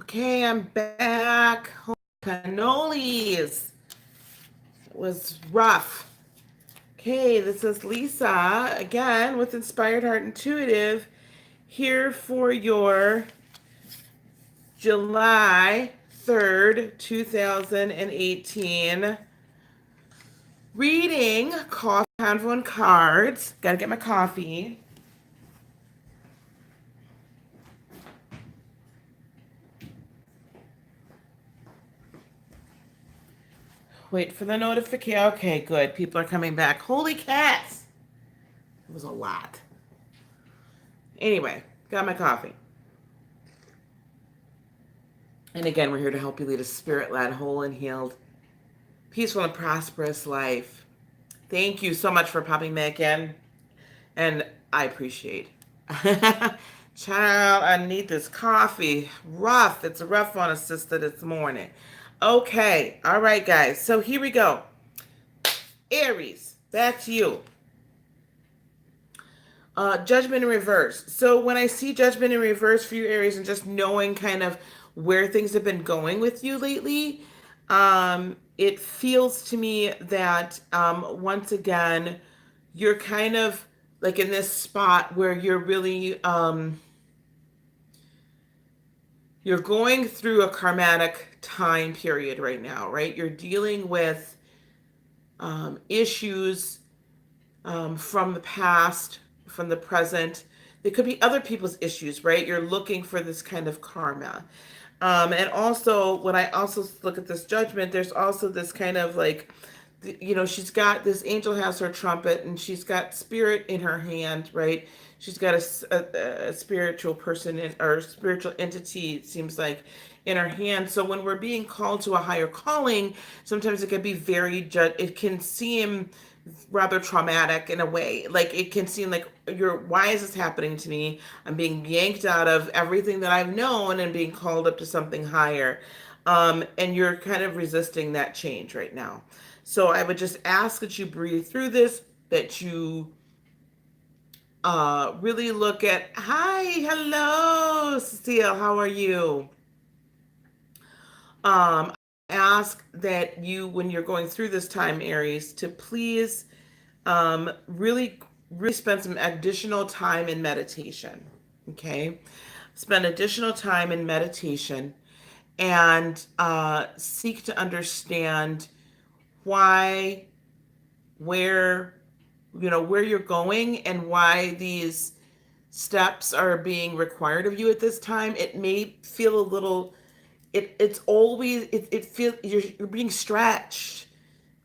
Okay, I'm back. Holy cannolis. It was rough. Okay, this is Lisa again with Inspired Heart Intuitive here for your July 3rd, 2018 reading. Coffee, Convo, and cards. Gotta get my coffee. Wait for the notification. Okay, good. People are coming back. Holy cats! It was a lot. Anyway, got my coffee. And again, we're here to help you lead a spirit-led, whole and healed, peaceful and prosperous life. Thank you so much for popping back in. And I appreciate. Child, I need this coffee. Rough. It's a rough one, sister, this morning. Okay. All right, guys. So here we go. Aries, back to you. Judgment in reverse. So when I see judgment in reverse for you, Aries, and just knowing kind of where things have been going with you lately, it feels to me that once again, you're kind of like in this spot where you're really you're going through a karmatic time period right now, right? You're dealing with issues from the past, from the present. There could be other people's issues, right? You're looking for this kind of karma. And also, when I also look at this judgment, there's also this kind of like, she's got this angel has her trumpet and she's got spirit in her hand, right? She's got a spiritual person or spiritual entity, it seems like, in her hand. So when we're being called to a higher calling, sometimes it can be it can seem rather traumatic in a way. Like it can seem like why is this happening to me? I'm being yanked out of everything that I've known and being called up to something higher. And you're kind of resisting that change right now. So I would just ask that you breathe through this, that you really look at, hi, hello, Cecile, how are you? Ask that you, when you're going through this time, Aries, to please really, really spend some additional time in meditation. Okay? Spend additional time in meditation and seek to understand why, where, where you're going and why these steps are being required of you at this time. It may feel a little, it's always, it feels, you're being stretched,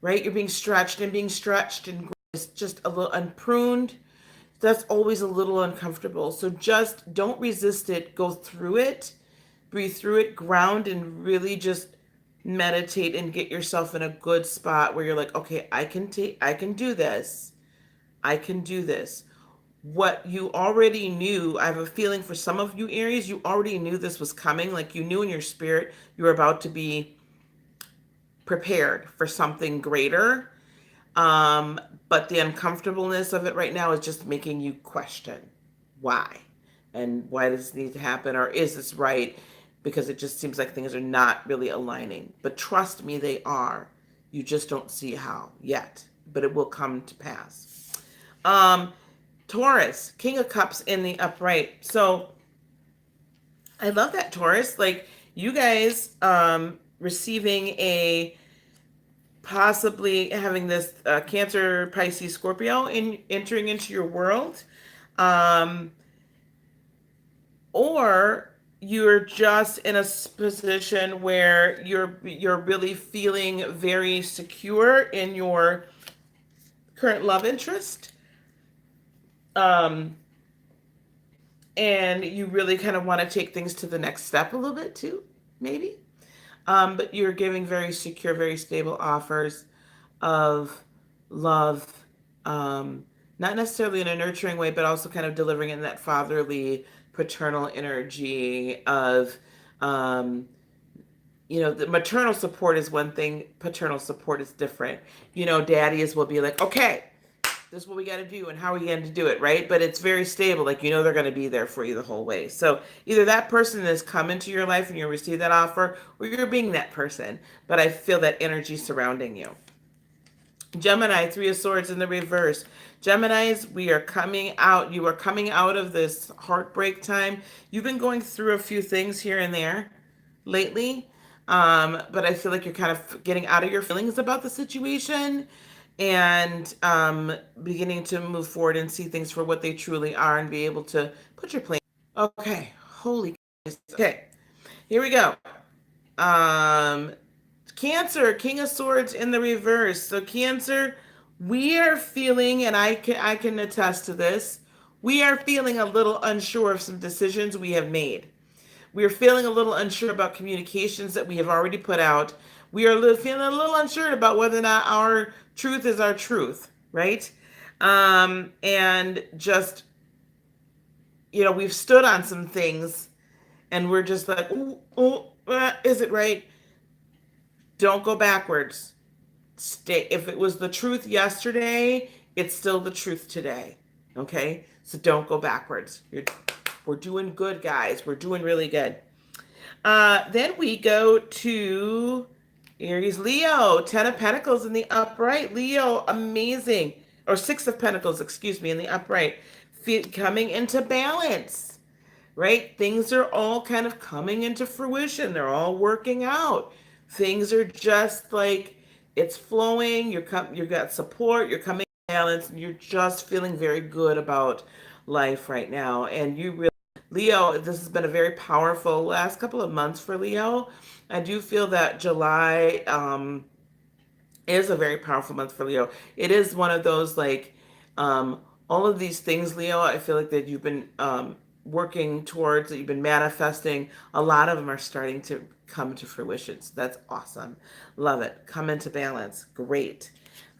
right? You're being stretched and it's just a little unpruned. That's always a little uncomfortable. So just don't resist it. Go through it, breathe through it, ground, and really just meditate and get yourself in a good spot where you're like, okay, I can do this. I can do this. What you already knew, I have a feeling for some of you, Aries, you already knew this was coming. Like you knew in your spirit you were about to be prepared for something greater. But the uncomfortableness of it right now is just making you question why and why does this need to happen, or is this right? Because it just seems like things are not really aligning. But trust me, they are. You just don't see how yet, but it will come to pass. Taurus, King of Cups in the upright. So I love that, Taurus. Like you guys receiving a possibly having this Cancer, Pisces, Scorpio entering into your world, or you're just in a position where you're really feeling very secure in your current love interest, and you really kind of want to take things to the next step a little bit too, maybe. But you're giving very secure, very stable offers of love, not necessarily in a nurturing way, but also kind of delivering in that fatherly, paternal energy of, the maternal support is one thing, paternal support is different. Daddies will be like, okay, this is what we got to do and how are we going to do it, right? But it's very stable. Like, they're going to be there for you the whole way. So either that person has come into your life and you receive that offer, or you're being that person. But I feel that energy surrounding you. Gemini, Three of Swords in the reverse. Geminis, we are coming out. You are coming out of this heartbreak time. You've been going through a few things here and there lately. But I feel like you're kind of getting out of your feelings about the situation and beginning to move forward and see things for what they truly are and be able to put your plan. Okay, holy. Okay, here we go. Um, Cancer, King of Swords in the reverse. So Cancer, we are feeling, and I can attest to this. We are feeling a little unsure of some decisions we have made. We are feeling a little unsure about communications that we have already put out. We are feeling a little unsure about whether or not our truth is our truth, right? And just, we've stood on some things and we're just like, is it right? Don't go backwards. Stay. If it was the truth yesterday, it's still the truth today. Okay? So don't go backwards. We're doing good, guys. We're doing really good. Then we go to Aries, Leo, 10 of Pentacles in the upright. Leo, amazing. Or 6 of Pentacles, excuse me, in the upright. Coming into balance, right? Things are all kind of coming into fruition. They're all working out. Things are just like, it's flowing. You've got support. You're coming to balance. And you're just feeling very good about life right now. And you really, Leo, this has been a very powerful last couple of months for Leo. I do feel that July is a very powerful month for Leo. It is one of those like all of these things, Leo, I feel like that you've been working towards, that you've been manifesting. A lot of them are starting to come to fruition. So that's awesome. Love it. Come into balance. Great.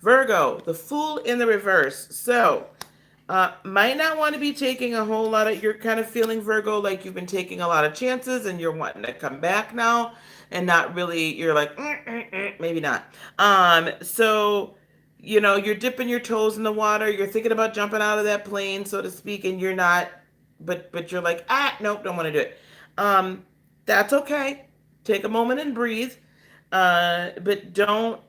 Virgo, the Fool in the reverse. So might not want to be taking a whole lot of, you're kind of feeling, Virgo, like you've been taking a lot of chances and you're wanting to come back now and not really, you're like, maybe not. So, you're dipping your toes in the water. You're thinking about jumping out of that plane, so to speak, and you're not, but you're like, nope, don't want to do it. That's okay. Take a moment and breathe. But don't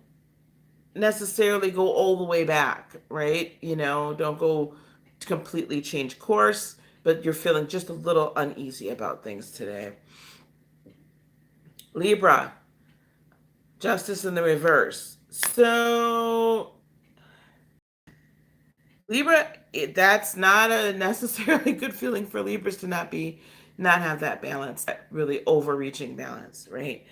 necessarily go all the way back, right? Don't go to completely change course, but you're feeling just a little uneasy about things today. Libra, Justice in the reverse. So Libra, that's not a necessarily good feeling for Libras to not have that balance, that really overreaching balance, right?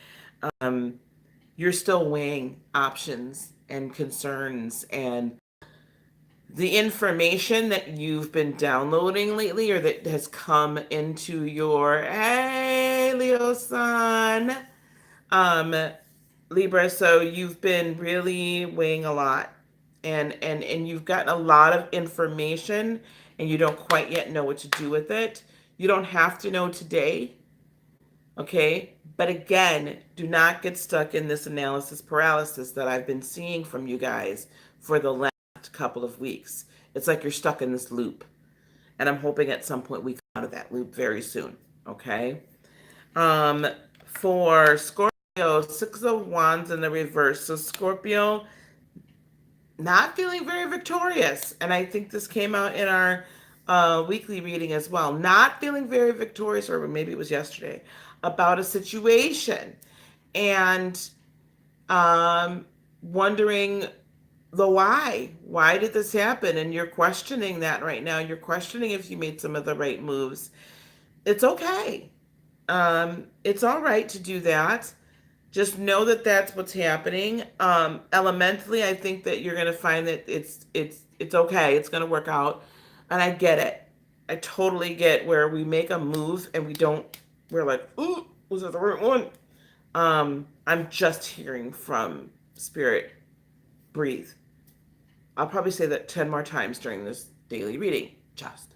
You're still weighing options and concerns and the information that you've been downloading lately, or that has come into your, hey, Leo sun, Libra. So you've been really weighing a lot, and you've gotten a lot of information and you don't quite yet know what to do with it. You don't have to know today. Okay. But again, do not get stuck in this analysis paralysis that I've been seeing from you guys for the last couple of weeks. It's like you're stuck in this loop. And I'm hoping at some point we come out of that loop very soon. Okay. For Scorpio, 6 of Wands in the reverse. So Scorpio, not feeling very victorious. And I think this came out in our weekly reading as well. Not feeling very victorious, or maybe it was yesterday, about a situation. And wondering the why. Why did this happen? And you're questioning that right now. You're questioning if you made some of the right moves. It's okay. It's all right to do that. Just know that that's what's happening. Elementally, I think that you're gonna find that it's okay. It's gonna work out, and I get it. I totally get where we make a move and we're like, ooh, was it the right one? I'm just hearing from Spirit. Breathe. I'll probably say that 10 more times during this daily reading. Just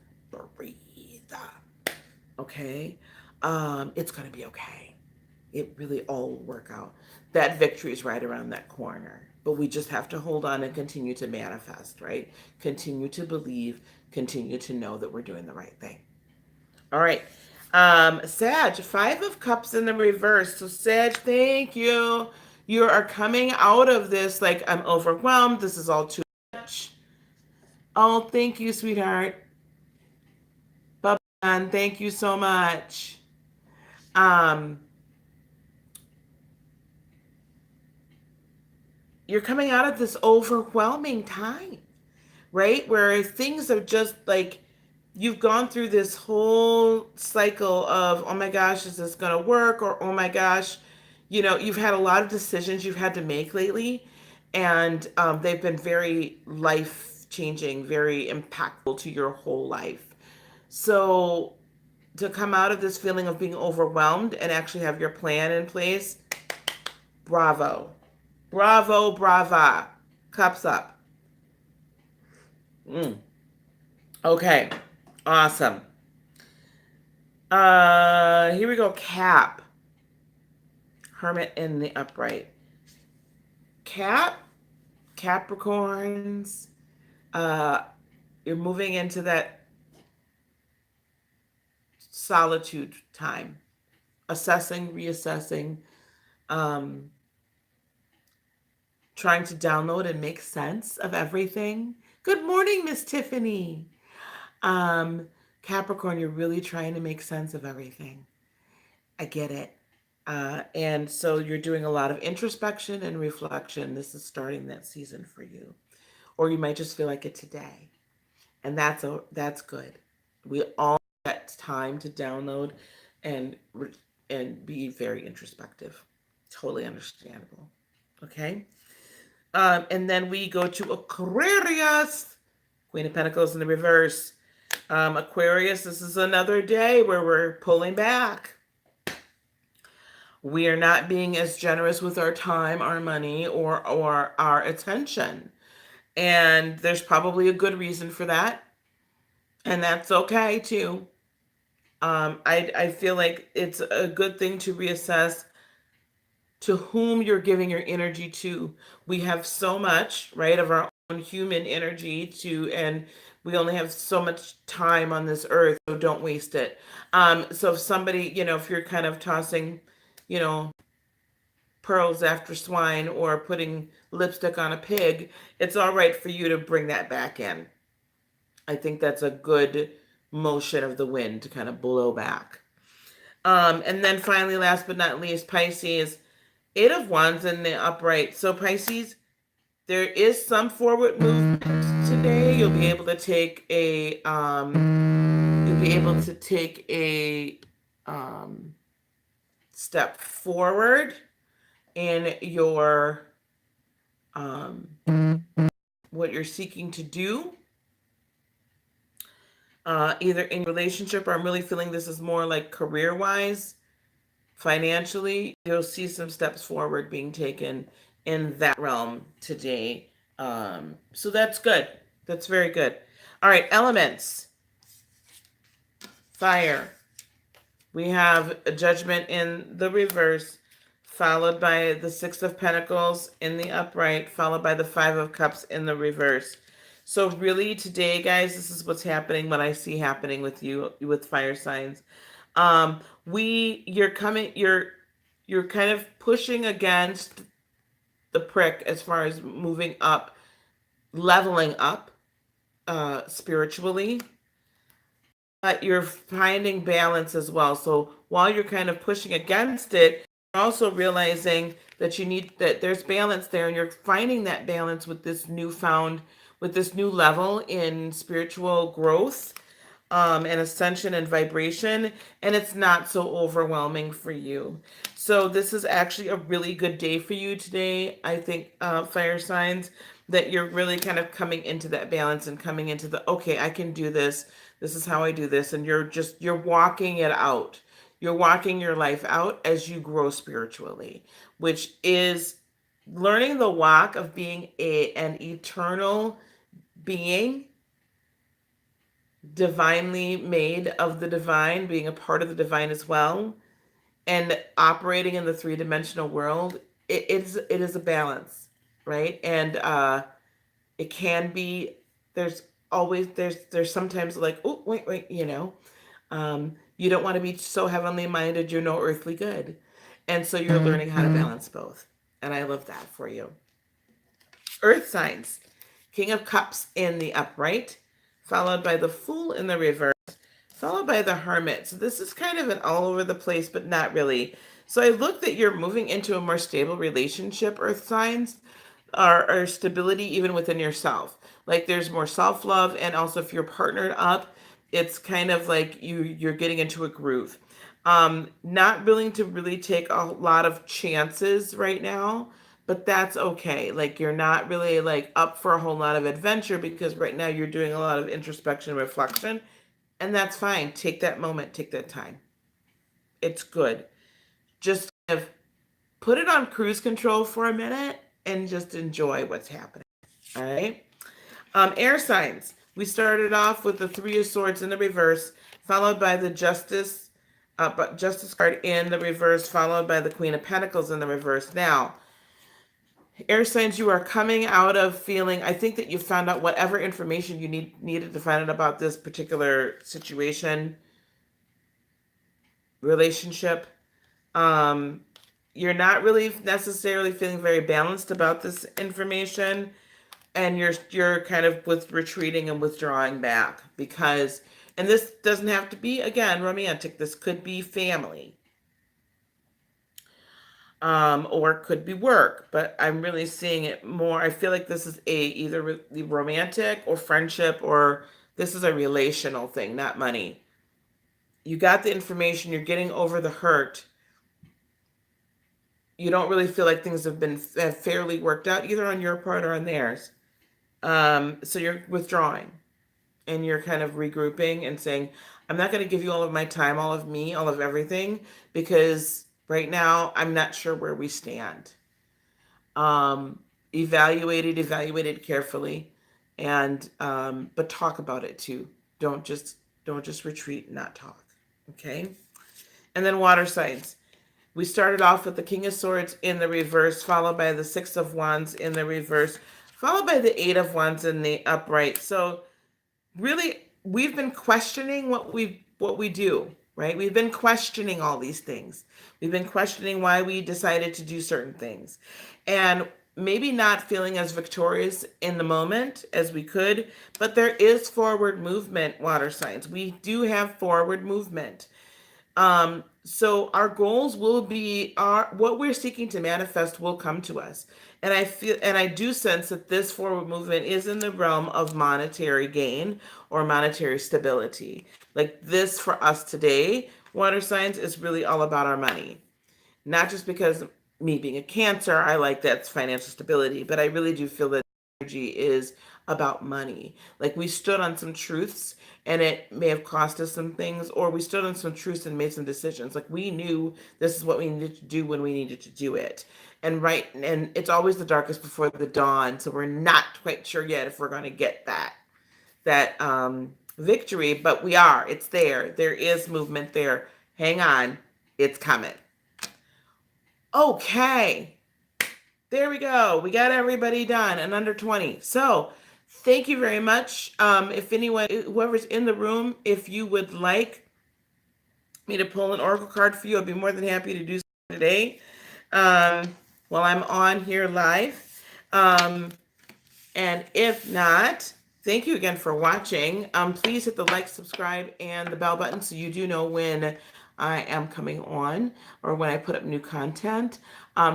breathe. Okay? It's gonna be okay. it really all will work out. That victory is right around that corner. But we just have to hold on and continue to manifest, right? Continue to believe, continue to know that we're doing the right thing. All right. Sag, 5 of Cups in the reverse. So Sag, thank you. You are coming out of this like I'm overwhelmed. This is all too much. Oh, thank you, sweetheart. Bye-bye. Thank you so much. Um, you're coming out of this overwhelming time, right? Where things are just like you've gone through this whole cycle of, oh my gosh, is this going to work? Or, oh my gosh, you've had a lot of decisions you've had to make lately, and they've been very life changing, very impactful to your whole life. So, to come out of this feeling of being overwhelmed and actually have your plan in place, bravo. Bravo, brava. Cups up. Okay. Awesome. Here we go. Cap. Hermit in the upright. Cap. Capricorns. You're moving into that solitude time. Assessing, reassessing. Trying to download and make sense of everything. Good morning, Miss Tiffany. Capricorn, you're really trying to make sense of everything. I get it. And so you're doing a lot of introspection and reflection. This is starting that season for you. Or you might just feel like it today. And that's good. We all get time to download and be very introspective. Totally understandable. Okay? And then we go to Aquarius. Queen of Pentacles in the reverse. Aquarius, this is another day where we're pulling back. We are not being as generous with our time, our money, or our attention. And there's probably a good reason for that. And that's okay too. I feel like it's a good thing to reassess to whom you're giving your energy to. We have so much, right, of our own human energy and we only have so much time on this earth, so don't waste it. So if somebody, if you're kind of tossing, pearls after swine or putting lipstick on a pig, it's all right for you to bring that back in. I think that's a good motion of the wind to kind of blow back. And then finally, last but not least, Pisces, 8 of Wands in the upright. So Pisces, there is some forward movement today. You'll be able to take a step forward in your what you're seeking to do. Either in relationship, or I'm really feeling this is more like career-wise, financially, you'll see some steps forward being taken in that realm today. So that's good. That's very good. All right, elements. Fire. We have a Judgment in the reverse, followed by the 6 of Pentacles in the upright, followed by the 5 of Cups in the reverse. So really today, guys, this is what's happening, what I see happening with you, with fire signs. You're kind of pushing against the prick as far as moving up, leveling up spiritually. But you're finding balance as well. So while you're kind of pushing against it, you're also realizing that there's balance there, and you're finding that balance with this new level in spiritual growth, and ascension and vibration, and it's not so overwhelming for you. So this is actually a really good day for you today. I think, fire signs, that you're really kind of coming into that balance and coming into the, okay, I can do this. This is how I do this. And you're walking it out. You're walking your life out as you grow spiritually, which is learning the walk of being an eternal being, divinely made of the divine, being a part of the divine as well, and operating in the three-dimensional world, it is a balance, right? And it can be, there's always, there's sometimes like, oh, wait, you don't want to be so heavenly minded you're no earthly good. And so you're learning how to balance both. And I love that for you. Earth signs. King of Cups in the upright, followed by the Fool in the reverse, followed by the Hermit. So this is kind of an all over the place, but not really. So I look that you're moving into a more stable relationship, Earth signs, or stability even within yourself. Like there's more self-love, and also if you're partnered up, it's kind of like you're getting into a groove. Not willing to really take a lot of chances right now, but that's okay. Like you're not really like up for a whole lot of adventure because right now you're doing a lot of introspection and reflection, and that's fine. Take that moment, take that time. It's good. Just kind of put it on cruise control for a minute and just enjoy what's happening. All right. Air signs. We started off with the Three of Swords in the reverse, followed by the Justice card in the reverse, followed by the Queen of Pentacles in the reverse. Now, air signs, you are coming out of feeling, I think that you found out whatever information you needed to find out about this particular situation, relationship. You're not really necessarily feeling very balanced about this information, and you're kind of retreating and withdrawing back because, and this doesn't have to be again romantic. This could be family, or it could be work. But I'm really seeing it more. I feel like this is either romantic or friendship, or this is a relational thing, not money. You got the information. You're getting over the hurt. You don't really feel like things have fairly worked out either on your part or on theirs. So you're withdrawing and you're kind of regrouping and saying, I'm not going to give you all of my time, all of me, all of everything, because right now I'm not sure where we stand. Evaluate it carefully, and but talk about it too. Don't just retreat and not talk. Okay. And then water signs. We started off with the King of Swords in the reverse, followed by the Six of Wands in the reverse, followed by the Eight of Wands in the upright. So really, we've been questioning what we do, right? We've been questioning all these things. We've been questioning why we decided to do certain things. And maybe not feeling as victorious in the moment as we could, but there is forward movement, water signs. We do have forward movement. So our goals will be what we're seeking to manifest will come to us. And I do sense that this forward movement is in the realm of monetary gain or monetary stability. Like this for us today, water signs, is really all about our money. Not just because me being a Cancer, I like that's financial stability, but I really do feel that energy is about money. Like we stood on some truths and it may have cost us some things, or we stood on some truths and made some decisions. Like we knew this is what we needed to do when we needed to do it. And it's always the darkest before the dawn. So we're not quite sure yet if we're going to get that victory, but we are. It's there. There is movement there. Hang on. It's coming. Okay. There we go. We got everybody done in under 20. So thank you very much. If anyone, whoever's in the room, if you would like me to pull an oracle card for you, I'd be more than happy to do so today while I'm on here live. And if not, thank you again for watching. Please hit the like, subscribe, and the bell button so you do know when I am coming on or when I put up new content.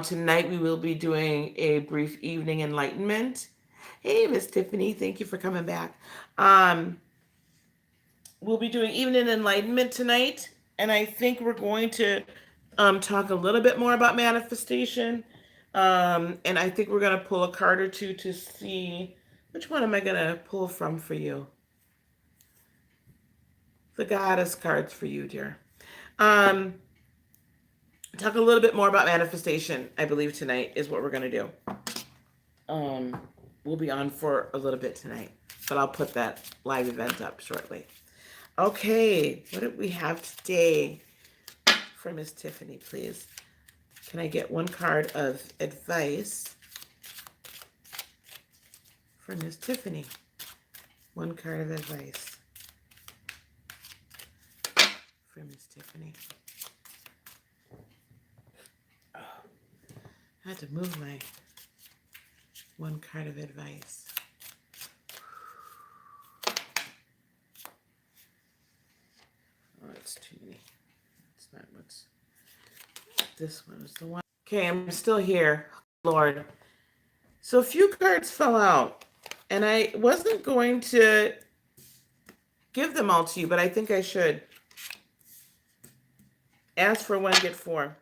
Tonight we will be doing a brief evening enlightenment. Hey, Miss Tiffany, thank you for coming back. We'll be doing evening enlightenment tonight, and I think we're going to talk a little bit more about manifestation. And I think we're going to pull a card or two to see which one am I going to pull from for you. The Goddess cards for you, dear. Talk a little bit more about manifestation, I believe tonight is what we're going to do. We'll be on for a little bit tonight, but I'll put that live event up shortly. Okay, what do we have today for Miss Tiffany, please? Can I get one card of advice for Miss Tiffany? One card of advice for Miss Tiffany. Oh, I had to move my one card of advice. Oh, it's too many. It's not what's. This one is the one. Okay, I'm still here. Lord. So a few cards fell out, and I wasn't going to give them all to you, but I think I should. Ask for one, get four.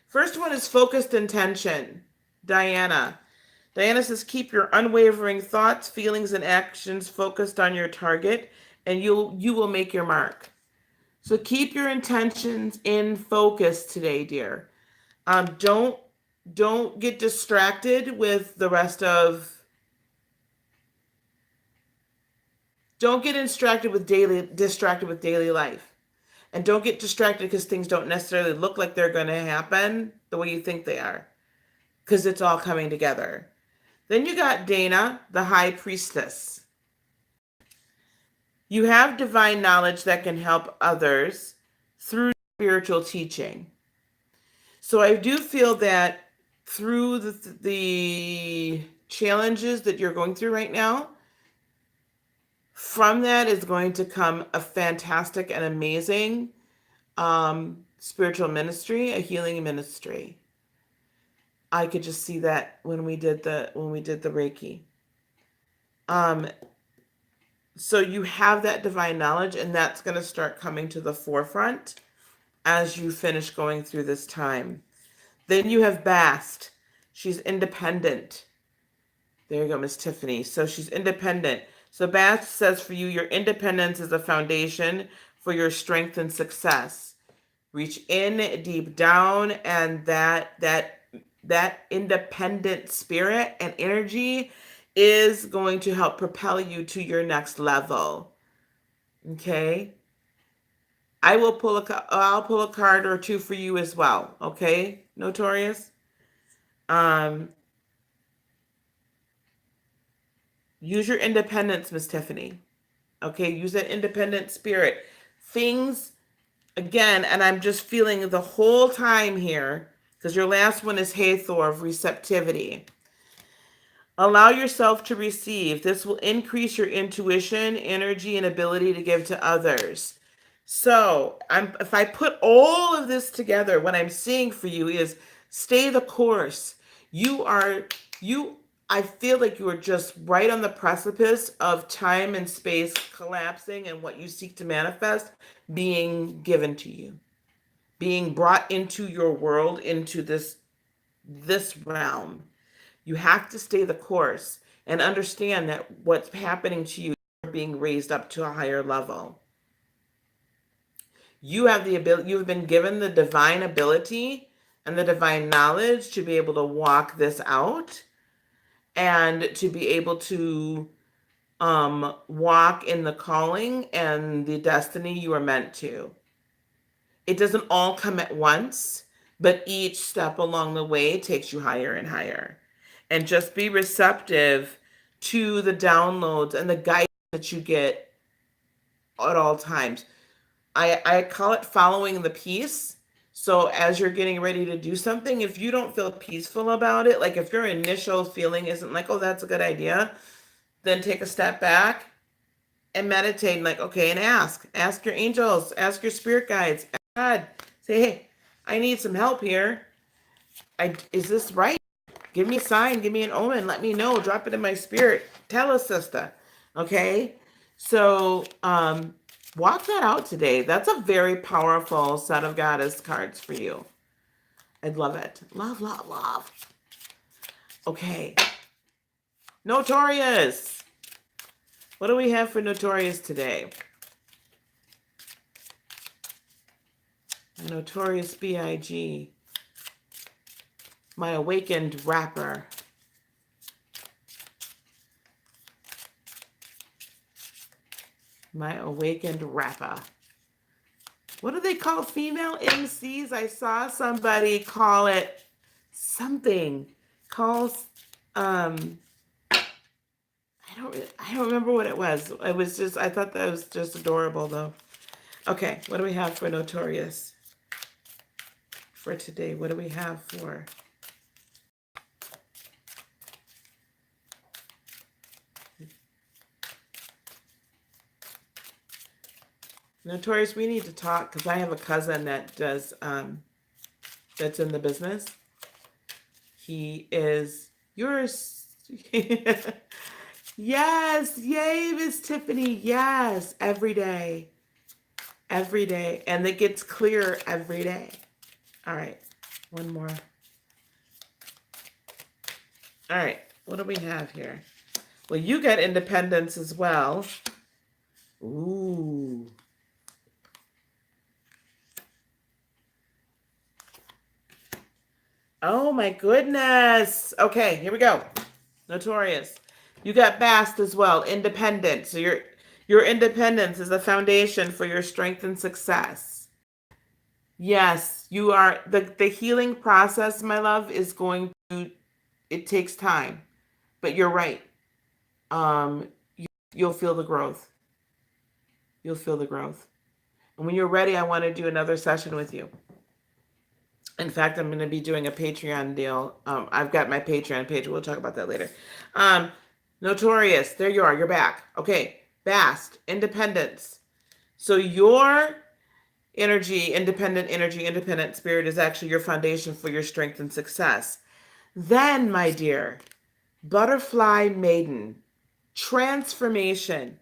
First one is focused intention. Diana. Diana says, keep your unwavering thoughts, feelings, and actions focused on your target, and you will make your mark. So keep your intentions in focus today, dear. Don't get distracted with the rest of. Don't get distracted with daily life, and don't get distracted because things don't necessarily look like they're going to happen the way you think they are, because it's all coming together. Then you got Dana, the High Priestess. You have divine knowledge that can help others through spiritual teaching. So I do feel that through the challenges that you're going through right now, from that is going to come a fantastic and amazing spiritual ministry, a healing ministry. I could just see that when we did the Reiki. So you have that divine knowledge, and that's going to start coming to the forefront as you finish going through this time. Then you have Bast. She's independent. There you go, Miss Tiffany. So she's independent. So Bast says for you, your independence is a foundation for your strength and success. Reach in deep down, and that independent spirit and energy is going to help propel you to your next level. Okay? I'll pull a card or two for you as well. Okay, Notorious? Use your independence, Miss Tiffany. Okay, use that independent spirit. Things, again, and I'm just feeling the whole time here, because your last one is Hathor of receptivity. Allow yourself to receive. This will increase your intuition, energy, and ability to give to others. So if I put all of this together, what I'm seeing for you is stay the course. I feel like you are just right on the precipice of time and space collapsing and what you seek to manifest being given to you, being brought into your world, into this realm. You have to stay the course and understand that what's happening to you is being raised up to a higher level. You have the ability, you've been given the divine ability and the divine knowledge to be able to walk this out and to be able to walk in the calling and the destiny you are meant to. It doesn't all come at once, but each step along the way takes you higher and higher. And just be receptive to the downloads and the guidance that you get at all times. I call it following the peace. So as you're getting ready to do something, if you don't feel peaceful about it, like if your initial feeling isn't like, oh, that's a good idea, then take a step back and meditate, like, okay, and ask your angels, ask your spirit guides, ask God, say, hey, I need some help here. Is this right? Give me a sign, give me an omen, let me know, drop it in my spirit. Tell us, sister. Okay? So, walk that out today. That's a very powerful set of goddess cards for you. I'd love it. Love, love, love. Okay. Notorious. What do we have for Notorious today? Notorious B.I.G. My awakened rapper. My awakened rapper. what do they call female MCs? I saw somebody call it something. Calls I don't remember what it was. It was just I thought that was just adorable though. Okay, what do we have for Notorious for today? What do we have for Notorious? We need to talk because I have a cousin that does that's in the business. He is yours. Yes, yay, Miss Tiffany. Yes, every day. Every day. And it gets clearer every day. All right, one more. All right, what do we have here? Well, you got independence as well. Ooh. Oh my goodness. Okay, here we go. Notorious. You got Bast as well. Independent. So your independence is the foundation for your strength and success. Yes, you are the healing process, my love, is going to it takes time. But you're right. You'll feel the growth. You'll feel the growth. And when you're ready, I want to do another session with you. In fact, I'm going to be doing a Patreon deal. I've got my Patreon page. We'll talk about that later. Notorious. There you are. You're back. Okay. Bast. Independence. So your energy, independent spirit is actually your foundation for your strength and success. Then, my dear, butterfly maiden, transformation.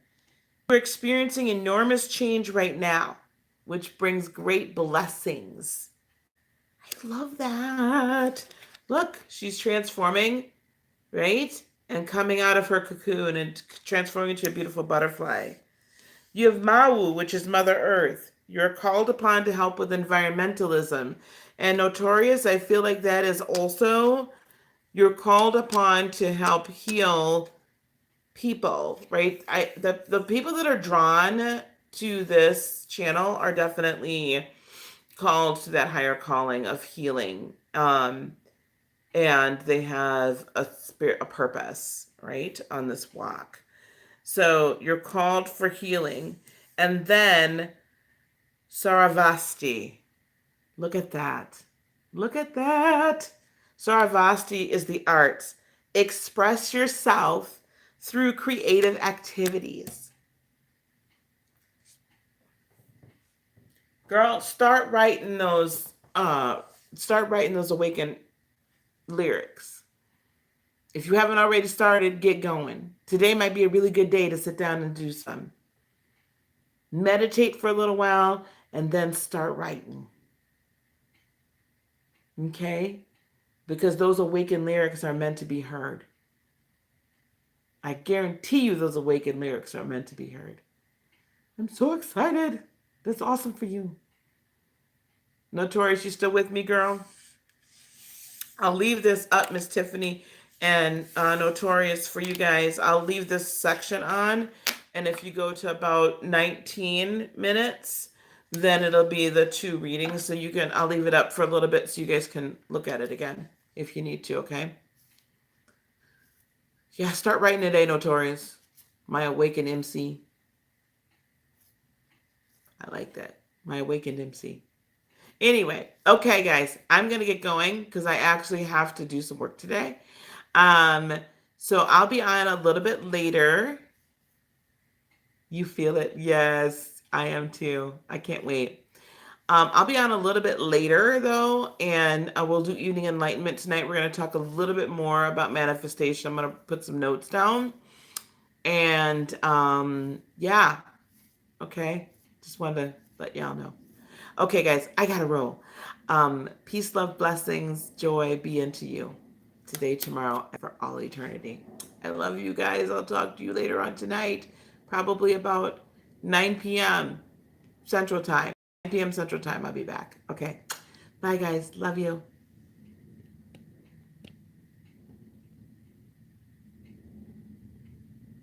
We're experiencing enormous change right now, which brings great blessings. I love that. Look, she's transforming, right? And coming out of her cocoon and transforming into a beautiful butterfly. You have Mawu, which is Mother Earth. You're called upon to help with environmentalism. And Notorious, I feel like that is also, you're called upon to help heal people, right? The people that are drawn to this channel are definitely called to that higher calling of healing. And they have a spirit, a purpose, right, on this walk. So you're called for healing. And then Saravasti. Look at that. Look at that. Saravasti is the arts. Express yourself through creative activities. Girl, start writing those awakened lyrics. If you haven't already started, get going. Today might be a really good day to sit down and do some. Meditate for a little while and then start writing. Okay? Because those awakened lyrics are meant to be heard. I guarantee you those awakened lyrics are meant to be heard. I'm so excited. That's awesome for you. Notorious, you still with me, girl? I'll leave this up, Miss Tiffany and Notorious, for you guys. I'll leave this section on. And if you go to about 19 minutes, then it'll be the 2 readings. So I'll leave it up for a little bit so you guys can look at it again if you need to, okay? Yeah, start writing today, Notorious. My awakened MC. I like that. My awakened MC. Anyway, okay, guys, I'm going to get going because I actually have to do some work today. So I'll be on a little bit later. You feel it? Yes, I am too. I can't wait. I'll be on a little bit later, though, and we'll do Evening Enlightenment tonight. We're going to talk a little bit more about manifestation. I'm going to put some notes down. And, yeah. Okay. Just wanted to let y'all know. Okay, guys, I got to roll. Peace, love, blessings, joy be unto you today, tomorrow, and for all eternity. I love you guys. I'll talk to you later on tonight, probably about 9 p.m. Central Time. 9 p.m. Central Time, I'll be back. Okay. Bye, guys. Love you.